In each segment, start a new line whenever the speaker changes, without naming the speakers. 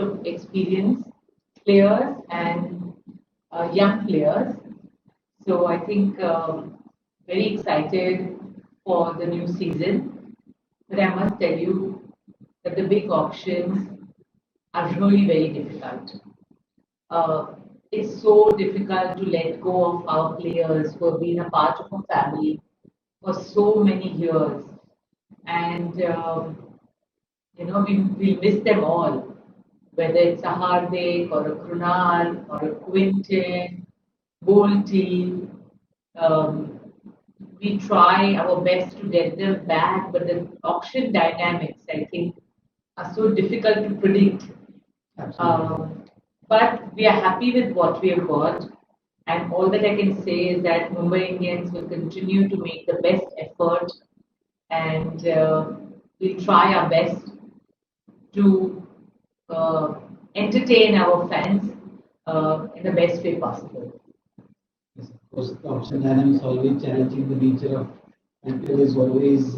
of experienced players and young players. So I think very excited for the new season. But I must tell you that the big auctions are really very difficult. Uh, it's so difficult to let go of our players who have been a part of a family for so many years. And, we miss them all, whether it's a Hardik or a Krunal or a Quinton, Bolty. Um, we try our best to get them back, but the auction dynamics, I think, are so difficult to predict. Um, but we are happy with what we have got. And all that I can say is that Mumbai Indians will continue to make the best effort and we'll try our best to entertain our fans in the best way possible.
Yes, of course, the option dynamics always challenging. The nature of IPL is always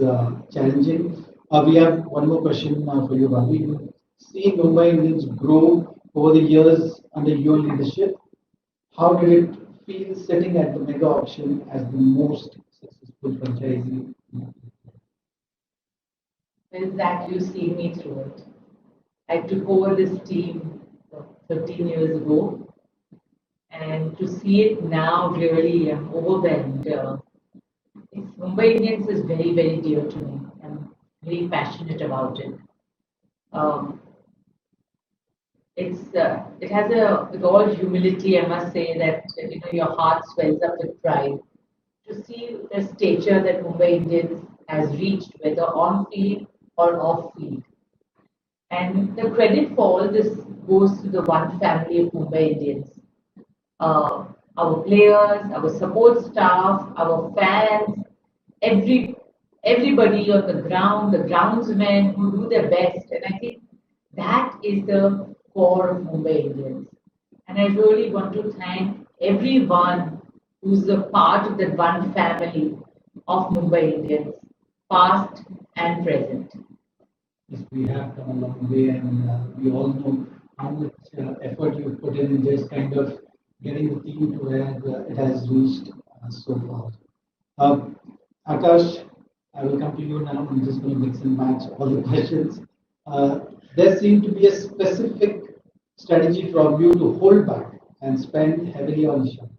challenging. We have one more question for you, Bobby. You see Mumbai Indians grow over the years under your leadership. How did it feel sitting at the mega auction as the most successful franchisee?
Well, Zach, you see me through it. I took over this team 13 years ago, and to see it now, really, I'm overwhelmed. Mumbai Indians is very, very dear to me. I'm very passionate about it. Um, it has with all humility, I must say that your heart swells up with pride to see the stature that Mumbai Indians has reached, whether on field or off field. And the credit for all this goes to the one family of Mumbai Indians. Our players, our support staff, our fans, every everybody on the ground, the groundsmen who do their best. And I think that is the core of Mumbai Indians. And I really want to thank everyone who's a part of that one family of Mumbai Indians, past and present.
Yes, we have come a long way, and we all know how much effort you put in just kind of getting the team to where it has reached so far. Akash, I will come to you now. I'm just going to mix and match all the questions. Uh, there seemed to be a specific strategy from you to hold back and spend heavily on Ishan.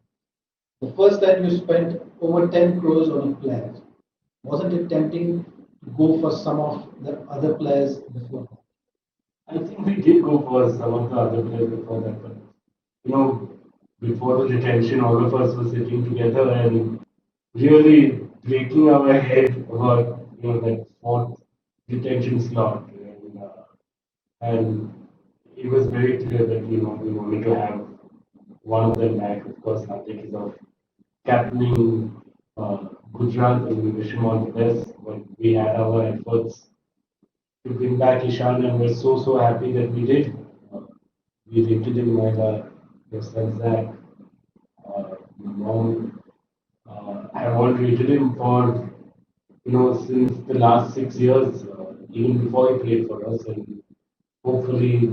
The first time you spent over 10 crores on a player, wasn't it tempting to go for some of the other players before that?
I think we did go for some of the other players before that, but you know, before the detention, all of us were sitting together and really breaking our head about that fourth detention slot, and it was very clear that we wanted to have one of them back. Of course, Hardik is of captaining Gujarat, and we wish him all the best. But we had our efforts to bring back Ishan, and we're so happy that we did. We rated him Mahela, your son Zach, my mom. Have all rated him for since the last 6 years, even before he played for us, and hopefully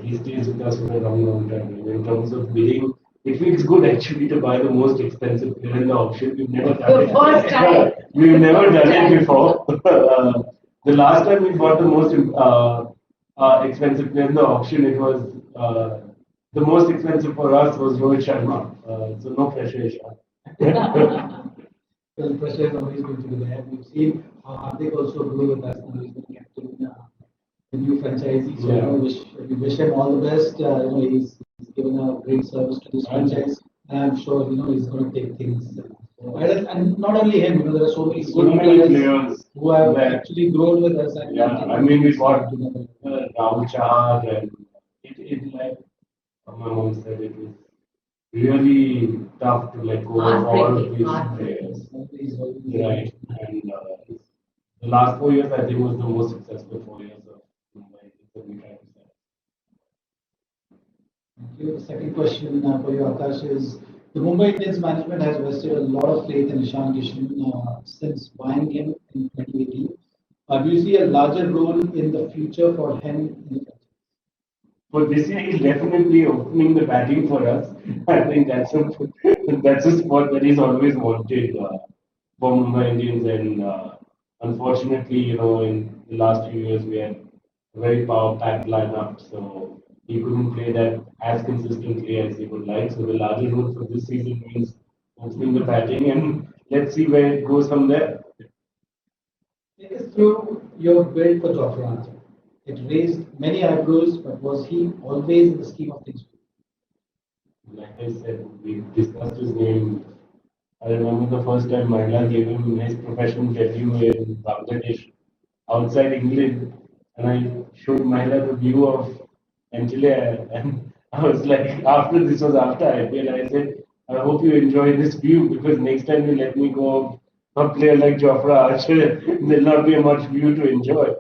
he stays with us for a long time. In terms of bidding, it feels good actually to buy the most expensive player in the auction. We've never done it.
First time.
We've never done it before. The last time we bought the most expensive player in the auction, it was the most expensive for us was Rohit Sharma. So no pressure, Ishan.
Well, pressure is always going to be there. We've seen how Hardik also grew with us. Now he's been captain the new franchisee. So we wish him all the best. He's given a great service to this franchise, and I'm sure he's going to take things. And not only him, there are so many
players
who have actually grown with us. And
I mean, we got Rahul Chahar, and it like my mom said, it was really tough to let go of all of these players. Right. And the last 4 years, I think, was the most successful 4 years of Mumbai.
Thank you. The second question for you, Akash, is the Mumbai Indians management has vested a lot of faith in Ishan Kishan since buying him in 2018. Do you see a larger role in the future for him in the franchise?
for this year, he's definitely opening the batting for us. I think that's a spot that he's always wanted for Mumbai Indians, and unfortunately, in the last few years, we had a very power-packed lineup, so he couldn't play that as consistently as he would like. So the larger role for this season means opening the batting, and let's see where it goes from there.
Take us through your build for Jofra. It raised many eyebrows, but was he always in the scheme of things?
Like I said, we discussed his name. I remember the first time Mahela gave him his professional debut in Bangladesh outside England, and I showed Mahela the view of Antillia, and I was like, after IPL, I said, I hope you enjoy this view because next time you let me go, a player like Jofra Archer, there'll not be much view to enjoy.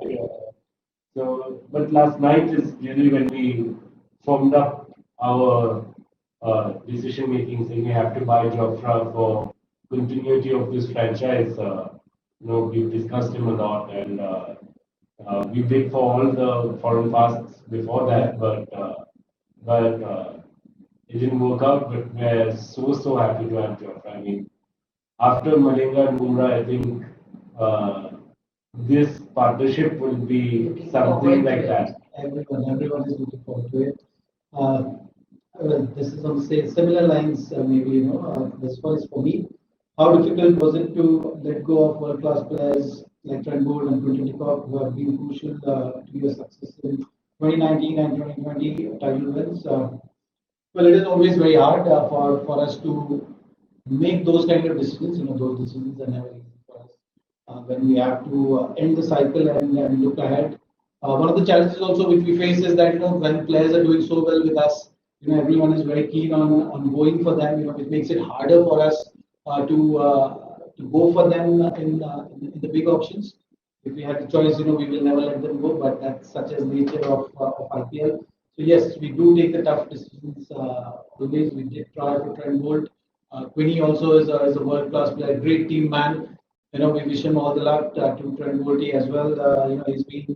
So, but last night is really when we formed up our decision making, saying we have to buy Jofra for continuity of this franchise. We've discussed him a lot, and we bid for all the foreign fasts before that, but it didn't work out. But we're so happy to have Jofra. I mean, after Malinga and Bumrah, I think uh, this partnership will be
Looking
something
forward to
like
it.
that.
Everyone is looking forward to it. Uh, well, this is on say similar lines. Maybe this one is for me. How difficult was it to let go of world-class players like Trent Bolt and Quinton de Kock, who have been crucial to your success in 2019 and 2020 title wins? Well, it is always very hard for us to make those kind of decisions. Those decisions are never easy for us when we have to end the cycle and look ahead. One of the challenges also which we face is that when players are doing so well with us, everyone is very keen on going for them. Which makes it harder for us to go for them in the big options. If we had the choice, we will never let them go. But that's such as nature of IPL. So yes, we do take the tough decisions. Always, we did try for Trent Bolt. Quinny also is a world-class player, great team man. We wish him all the luck to Trent Bolt as well. He's been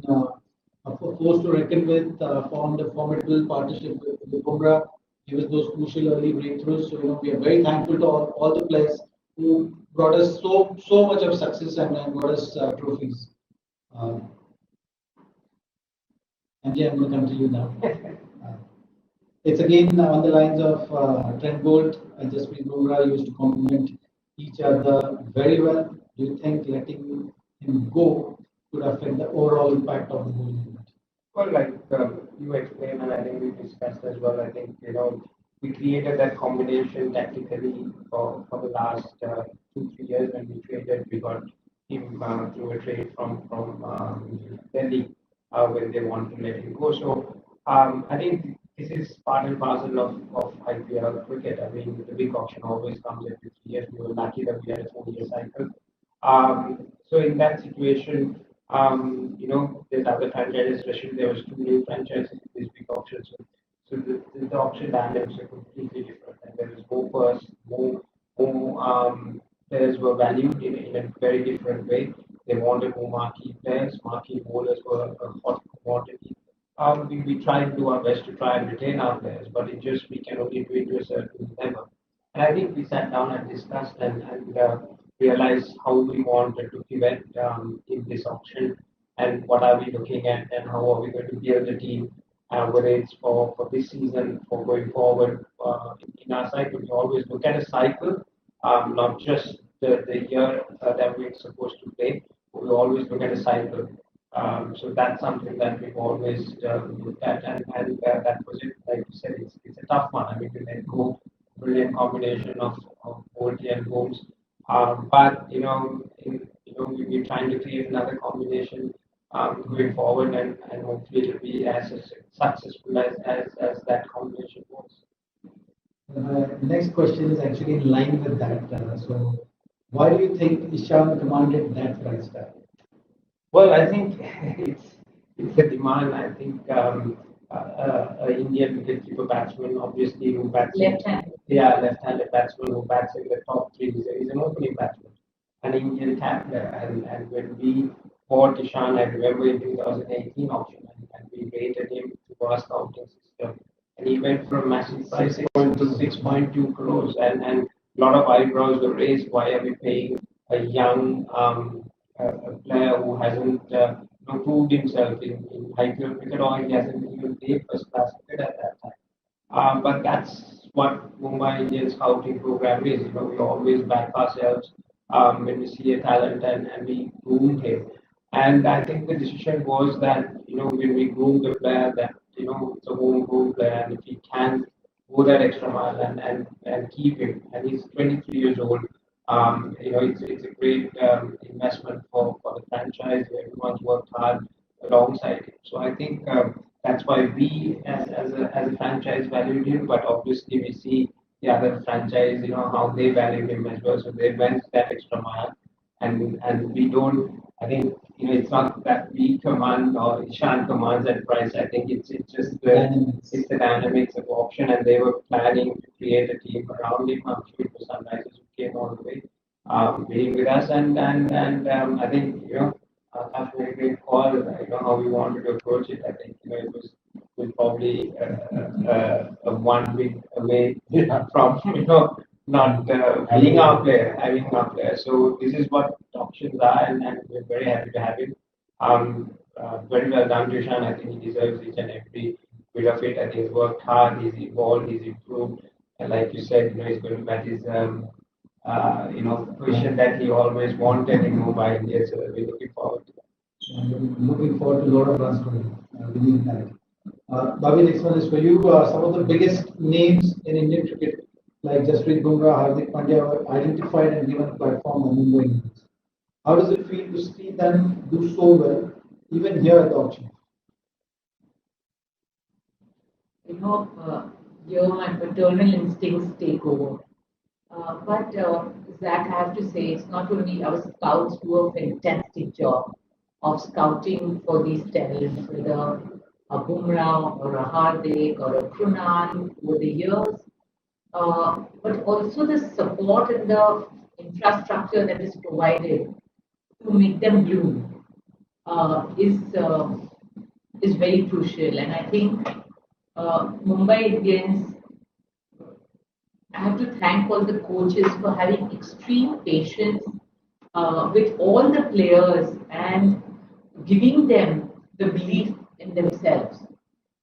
a force to reckon with, formed a formidable partnership with Bumrah. Give us those crucial early breakthroughs. So, we are very thankful to all the players who brought us so much of success and brought us trophies. Um, MJ, I'm going to come to you now. It's again on the lines of Trent Bolt and Jasprit Bumrah used to complement each other very well. Do you think letting him go could affect the overall impact of the bowling unit?
Well, like you explained, and I think we discussed as well. I think we created that combination tactically for the last 2 3 years when we traded. We got him through a trade from Delhi when they want to let him go. So I think this is part and parcel of IPL cricket. I mean, the big auction always comes every 3 years. We were lucky that we had a 4 year cycle. So in that situation, there's other franchises, especially there was two new franchises in this big auction. So the auction dynamics are completely different, and there is more purse, more players were valued in a very different way. They wanted more marquee players, marquee bowlers were a hot commodity. We try to do our best to try and retain our players, but it just we can only do it to a certain level. And I think we sat down and discussed and realized how we wanted to pivot in this auction and what are we looking at and how are we going to build the team, whether it's for this season, for going forward in our cycle. We always look at a cycle, not just the year that we're supposed to play, but we always look at a cycle. So that's something that we've always looked at, and that was it. Like you said, it's a tough one. I mean, we let go brilliant combination of Bolty and Holmes. But we're trying to create another combination going forward, and hopefully it'll be as successful as that combination was.
The next question is actually in line with that. So, why do you think Ishan commanded that price tag?
Well, I think it's a demand. I think a Indian wicketkeeper batsman, obviously, who bats
Left-handed.
yeah, left-handed batsman who bats in the top three. He's an opening batsman, an Indian captain. And when we bought Ishan, I remember in 2018 auction, and we rated him to first counting 6 And he went from massive pricing to 6.2 crores, and a lot of eyebrows were raised. Why are we paying a young a player who hasn't proved himself in IPL cricket, or he hasn't even played first class cricket at that time? But that's what Mumbai Indians scouting program is. We always back ourselves when we see a talent and we groom him. And I think the decision was that, when we groom the player, that, it's a homegrown player, and if he can go that extra mile and keep him, and he's 23 years old, it's a great investment for the franchise. Everyone's worked hard alongside him. So I think that's why we, as a franchise, valued him. But obviously, we see the other franchise, how they value him as well. So they went that extra mile, and we don't. I think it's not that we command or Ishan commands that price. I think it's just the dynamics of option, and they were planning to create a team around him. I'm sure it was Sunrisers who came all the way being with us, and I think Akash made a great call. How we wanted to approach it. I think it was probably a 1 week away from not being our player, having our player. So this is what options are, and we're very happy to have him. Very well done to Ishan. I think he deserves each and every bit of it. I think he's worked hard, he's evolved, he's improved, and like you said, he's going to bat his position that he always wanted in Mumbai Indians. So we're looking forward to that.
I'm looking forward to a lot of runs for him. We need that. Bobby, next one is for you. Some of the biggest names in Indian cricket, like Jasprit Bumrah, Hardik Pandya, were identified and given a platform on Mumbai Indians. How does it feel to see them do so well, even here at the auction?
Here my paternal instincts take over. But Zach, I have to say, it's not only our scouts do a fantastic job of scouting for these talents, whether a Bumrah or a Hardik or a Krunal over the years, but also the support and the infrastructure that is provided to make them bloom is very crucial. And I think Mumbai Indians, I have to thank all the coaches for having extreme patience with all the players and giving them the belief in themselves.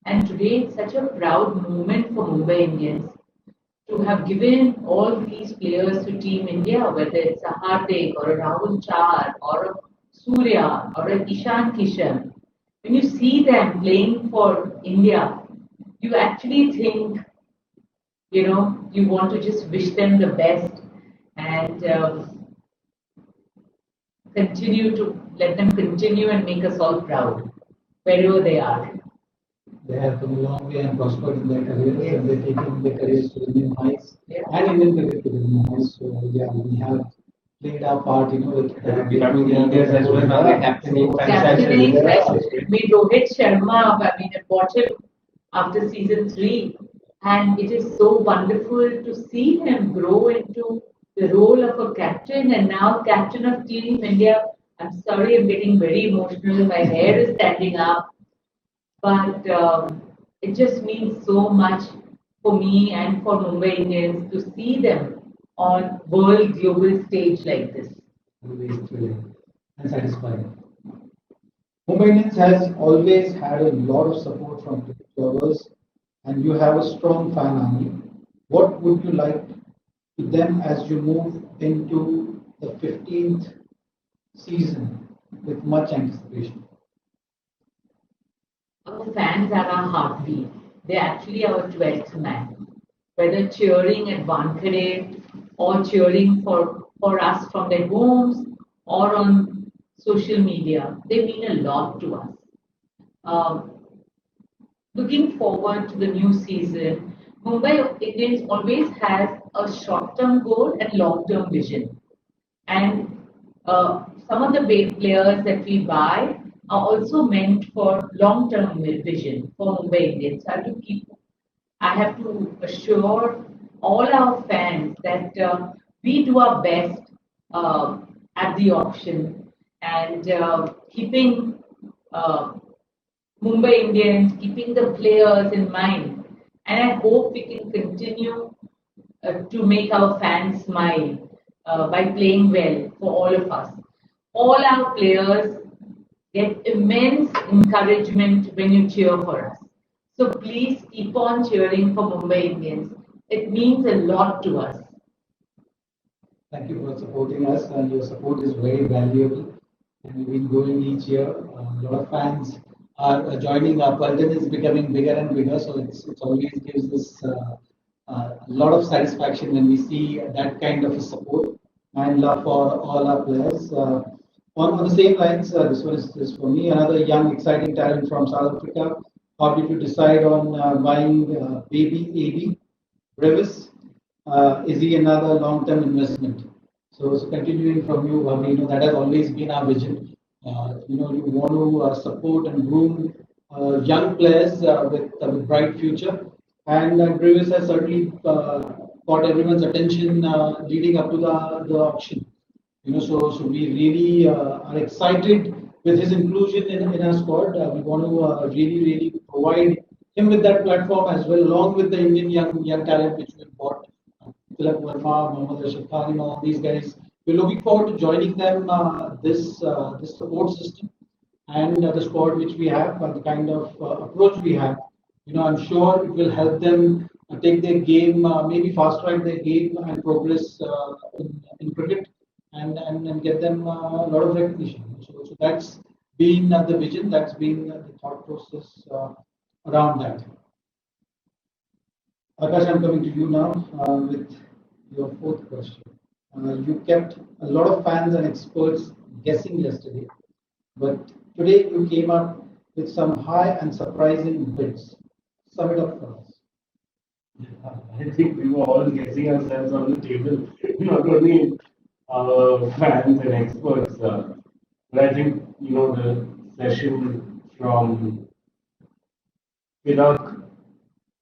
And today it's such a proud moment for Mumbai Indians to have given all these players to Team India, whether it's a Hardik or a Rahul Char or a Surya or a Ishan Kishan. When you see them playing for India, you actually think, you want to just wish them the best and continue to let them continue and make us all proud wherever they are.
They have come a long way and prospered in their careers,
Yes.
and they're taking their careers to the new heights,
Yeah.
and Indian cricket to the new heights. So yeah, we have played our part, with
Becoming leaders as well. Now they're captaining
Captaining,
franchises.
with Rohit Sharma, I mean, I bought him after season 3, and it is so wonderful to see him grow into the role of a captain and now captain of Team India. I'm sorry, I'm getting very emotional. My hair is standing up, but it just means so much for me and for Mumbai Indians to see them on world global stage like this.
always thrilling and satisfying. Mumbai Indians has always had a lot of support from cricket lovers, and you have a strong fan army. What would you like to them as you move into the 15th season with much anticipation?
Our fans are our heartbeat. They're actually our 12th man. Whether cheering at Wankhede or cheering for us from their homes or on social media, they mean a lot to us. Um, Looking forward to the new season, Mumbai Indians always has a short-term goal and long-term vision. And some of the players that we buy are also meant for long-term vision for Mumbai Indians. I have to assure all our fans that we do our best at the auction and keeping uh, Mumbai Indians, keeping the players in mind. And I hope we can continue to make our fans smile by playing well for all of us. All our players get immense encouragement when you cheer for us. So please keep on cheering for Mumbai Indians. It means a lot to us.
Thank you for supporting us, and your support is very valuable. And we've been growing each year. A lot of fans are joining. Our burden is becoming bigger and bigger, so it always gives us a lot of satisfaction when we see that kind of a support and love for all our players. On the same lines, this one is for me, another young, exciting talent from South Africa. How did you decide on buying baby AB? Brevis, is he another long-term investment? So continuing from you, Bhavni, that has always been our vision. You want to support and groom young players with bright future, and Brevis has certainly caught everyone's attention leading up to the auction. So we really are excited with his inclusion in our squad. We want to really provide him with that platform as well, along with the Indian young talent which we've bought. Tilak Verma, Mohammad Rashid Khan, all these guys. We're looking forward to joining them this support system and the squad which we have, the kind of approach we have. I'm sure it will help them take their game, maybe fast track their game and progress in cricket and get them a lot of recognition. So that's been the vision, that's been the thought process around that. Akash, I'm coming to you now with your fourth question. You kept a lot of fans and experts guessing yesterday, but today you came up with some high and surprising bids. Sum it up for us.
I think we were all guessing ourselves on the table, not only fans and experts, but I think the session from Iraq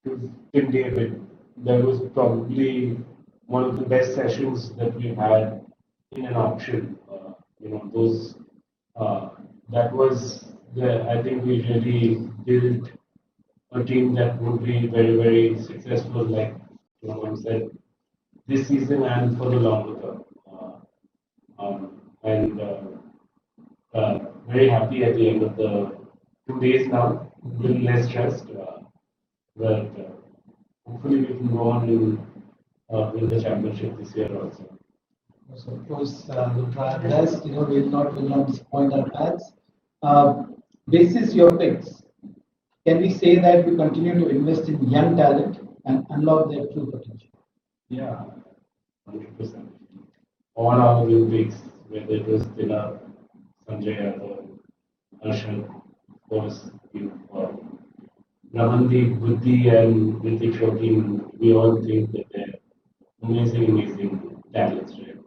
to Tim David, that was probably one of the best sessions that we've had in an auction. Those that was I think we really built a team that would be very successful, like I said, this season and for the longer term. And very happy at the end of the 2 days now, a little less stressed, but hopefully we can go on and win the championship this year also.
So of course, we'll try our best. We'll not disappoint our fans. Basis your picks. Can we say that we continue to invest in young talent and unlock their true potential?
Yeah, 100%. All our Olympics, whether it was Tilak, Sanjay Yadav, Arshad, of course, Ramandeep, Buddhi, and Ritik Shokeen, we all think that they're amazing talents, right?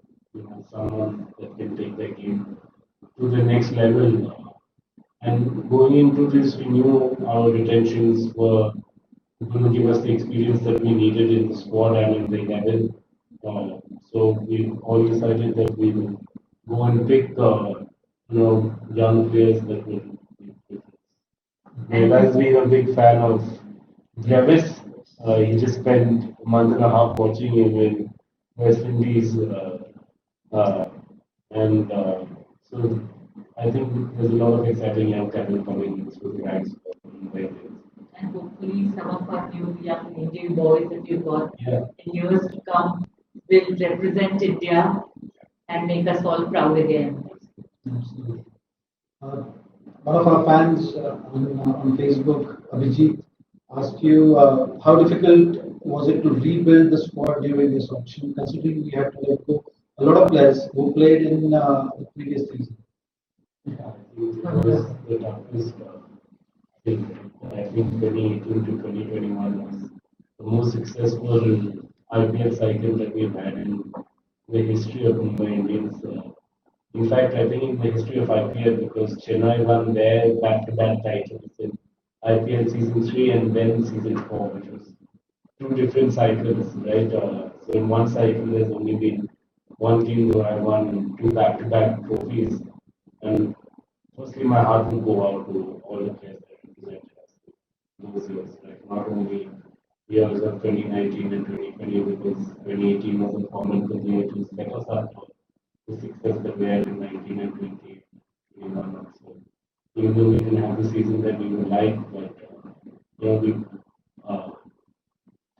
Someone that can take their game to the next level. And going into this, we knew our retentions were going to give us the experience that we needed in the squad and in the 11. So we all decided that we will go and pick young players that will. Mahela has been a big fan of Travis. He just spent a month and a half watching him in West Indies. And so I think there's a lot of exciting young talent coming through the ranks of Mumbai Indians.
And hopefully some of our new young Indian boys that we've got
Yeah.
in years to come will represent India and make us all proud again.
Absolutely. One of our fans on Facebook, Abhijit, asked you how difficult was it to rebuild the squad during this auction, considering we had to let go a lot of players who played in the previous season.
Yeah, it was the toughest thing. I think 2018 to 2021 was the most successful IPL cycle that we've had in the history of Mumbai Indians. In fact, I think in the history of IPL, because Chennai won their back-to-back titles in IPL season 3 and then season 4, which was two different cycles, right? So in one cycle, there's only been one team who have won two back-to-back trophies. And firstly, my heart will go out to all the players that those years, like not only years of 2019 and 2020, because 2018 was a formidable year to set us up for the success that we had in 19 and 20, 21. So even though we didn't have the season that we would like, but we uh,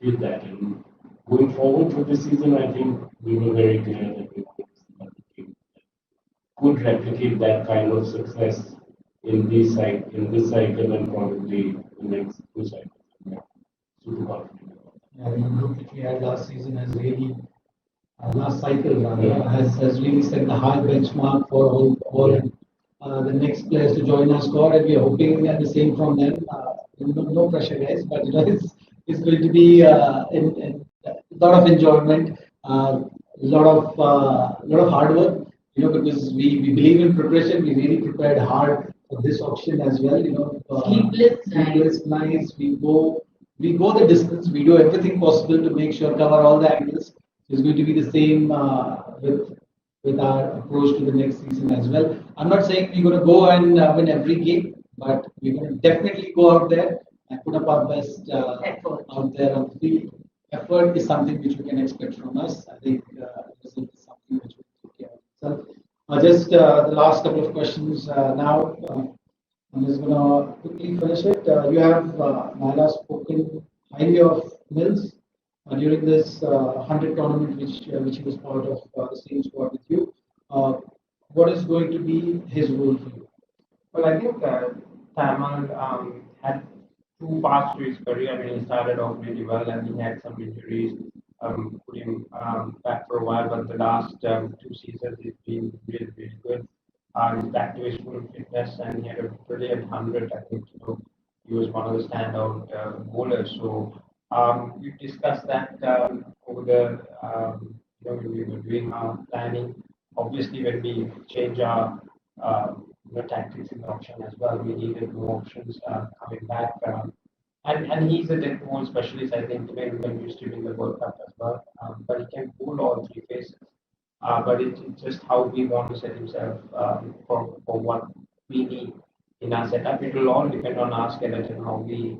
did that. And going forward for this season, I think we were very clear that we wanted to see that the team could replicate that kind of success in this cycle and probably the next two cycles. Yeah. Super confident about that.
Yeah, the group which we had last season has really, last cycle rather, has really set the high benchmark for all the next players to join our squad, and we are hoping the same from them. No pressure, guys, but it's going to be a lot of enjoyment, lot of hard work. Because we believe in preparation. We really prepared hard for this auction as well. Sleepless nights. We go the distance. We do everything possible to make sure cover all the angles. It's going to be the same with our approach to the next season as well. I'm not saying we're going to go and win every game, but we're going to definitely go out there and put up our best out there on the field. Effort is something which we can expect from us. I think result is something which we take care of itself. Just the last couple of questions now. I'm just going to quickly finish it. You have Mahela spoken highly of Mills during this 100 tournament, which he was part of the same squad with you. What is going to be his role for you?
Well, I think Tamal had two parts to his career. I mean, he started off really well and he had some injuries, put him back for a while, but the last two seasons he's been really, really good. He's back to his full fitness and he had a brilliant 100. I think he was one of the standout bowlers. So we discussed that over the when we were doing our planning. Obviously, when we change our tactics in the auction as well, we needed more options coming back. And he's a dead ball specialist. I think when used to in the World Cup as well. But he can bowl all three faces. But it's just how we want to set himself for what we need in our setup. It will all depend on our skeleton, how we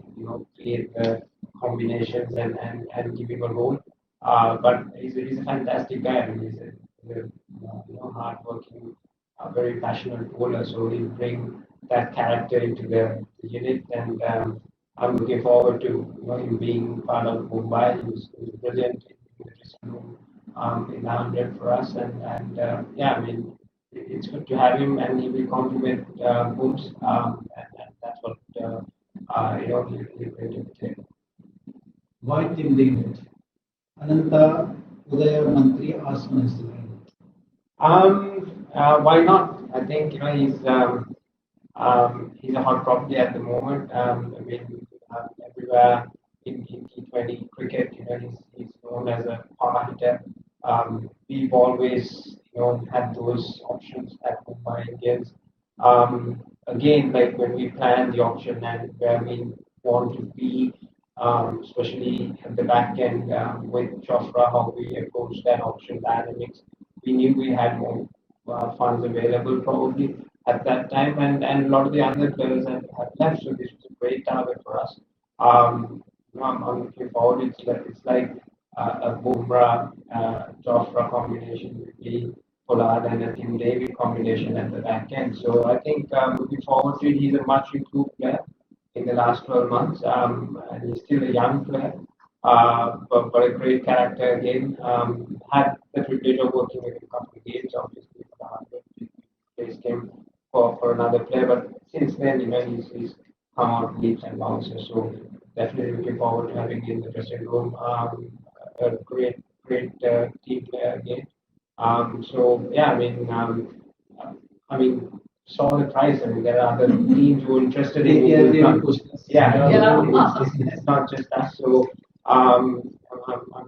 create the combinations and give him a role. But he's a fantastic guy. I mean, he's a hard-working, very passionate bowler. So he'll bring that character into the unit, and I'm looking forward to him being part of Mumbai. He was brilliant in the dressing room in 100 for us, and yeah, I mean it's good to have him, and he will complement Booms, and that's what he'll bring to the table.
Why Tim David? Ananta Udaya Mantri Asman is the name.
Why not? I think he's a hot property at the moment. I mean, everywhere in T20 cricket, he's known as a power hitter. We've always had those options at Mumbai Indians. Again, like when we plan the auction and where we want to be, especially at the back end with Chopra, how we approach that auction dynamics, we knew we had more funds available probably at that time, and a lot of the other players have left, so this was a great target for us. I'm looking forward. It's like a Bumrah Chopra combination with the Pollard and a Tim David combination at the back end. So I think looking forward to it. He's a much improved player in the last 12 months, and he's still a young player, but a great character again. Had the privilege of working with a couple of games, obviously, for the 100 placed him for another player, but since then, he's come out leaps and bounds. So definitely looking forward to having him in the dressing room. A great team player again. So yeah, I mean, saw the price. I mean, there are other teams who are interested in it. It's not just us. So I'm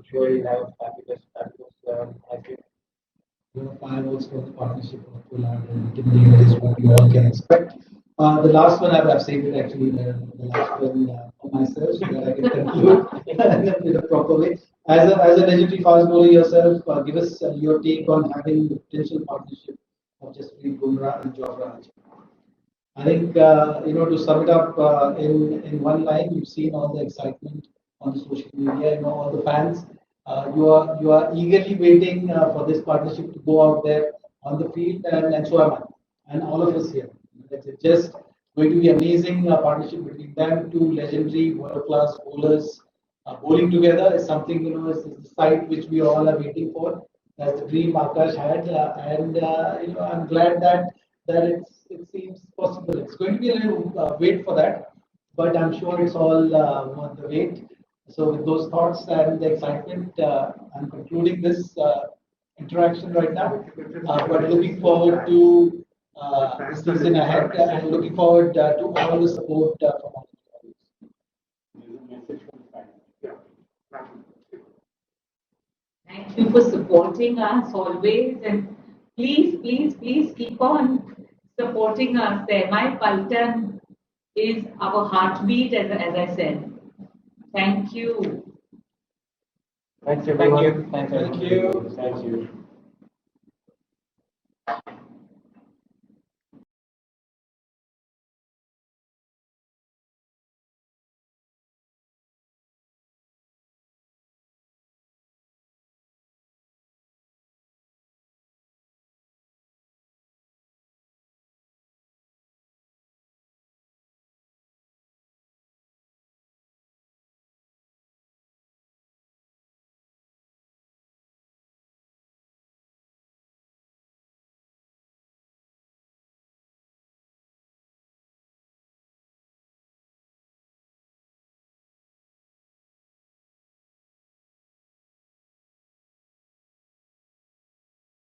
sure he'll have a fabulous idea.
Fireworks for the partnership of Pollard and Tim David is what we all can expect. The last one I've saved it actually the last one for myself so that I can conclude in a proper way. As a legendary fast bowler yourself, give us your take on having the potential partnership of Jasprit Bumrah and Jofra Archer. I think to sum it up in one line, you've seen all the excitement on social media. All the fans. You are eagerly waiting for this partnership to go out there on the field, and so am I, and all of us here. It's just going to be amazing partnership between them, two legendary world class bowlers. Bowling together is something is the sight which we all are waiting for. That's the dream Akash had, and I'm glad that it seems possible. It's going to be a little wait for that, but I'm sure it's all worth the wait. So with those thoughts and the excitement, I'm concluding this interaction right now. But looking forward to the season ahead, and looking forward to all the support from all of you.
There's a message from the fans.
Thank you for supporting us always, and please, please, please keep on supporting us. The MI Paltan is our heartbeat, as I said. Thank you.
Thank you. Thank you.
Thank you.
Thank you.